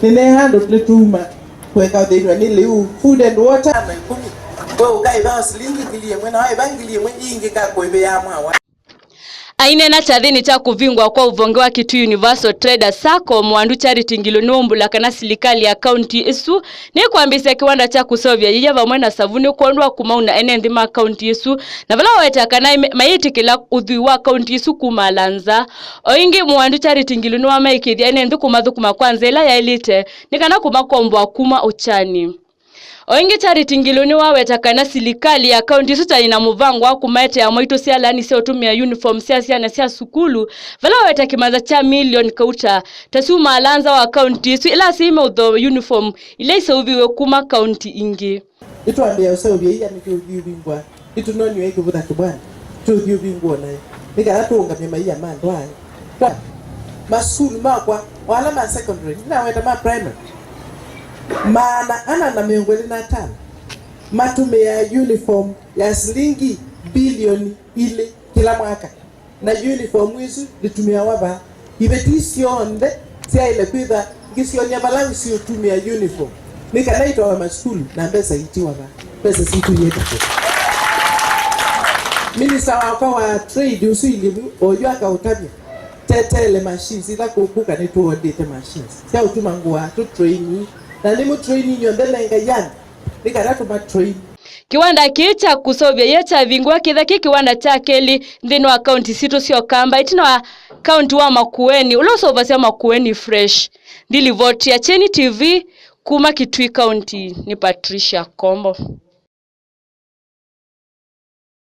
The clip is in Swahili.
Nene hando tletuma kweka udhidwa ni liu food and water na ikumi kwa ukai bao silingi kilie mwena hai bangilie mwenye ingi kakwe ya mwa Aine na chathini cha kuvingwa kwa uvonge wa Kitui Universal Trader Sacco mwandu Charity Ngilu waumbulwa kana serikali ya kaunti isu ni kuambia kiwanda cha kuseuvya yeiya vamwe na savuni kuondwa kumauna ene nthima kaunti isu na vala weta kana mayitikila uthui wa kaunti isu kumalanza oingi mwandu Charity Ngilu ni wamaikithia ene nthi kumathukuma kwanza ila yailite ni kana kumakombwa kuma uchani. Oingi Charity Ngilu ni waweta kana serikali ya kaunti isu na muvango wa kumaete ya moito sia lani sia utumia uniform sia na sia sukulu vala waweta kimaza cha milioni kauta tasuma alanza wa kaunti isu ila sime udho uniform ila isauviwe kuma kaunti ingi. Itu ambia useuvya yeiya ni kiudhiu bingwa itu noni weki vuta kibwana kiudhiu bingwa nae nika hatu ungamima yeiya mando hae masulu makwa wala ma secondary na weta ma primary maana ana na miongoni na tano matume ya uniform ya shilingi bilioni ile kila mwaka na uniform hizo litumia waba ibetisionde sia ile kwitha ngisionia balangu sio tumia uniform nikanaitwa wa maskulu na pesa itiwa ba pesa situ yeka minister wa trade usilimu oyo akautabia tetele machines ila kukuka ni tuodete machines sia utuma ngua tu train na limu training yondele ngayani nikaratu ma train kiwanda kicha kuseuvya yecha vingwa kithaki kiwanda cha keli ndino wa kaunti sito sio kamba itino wa kaunti wa Makueni uloso vasia Makueni fresh ndili vote ya Cheni TV kuma Kitui County ni Patricia Kombo.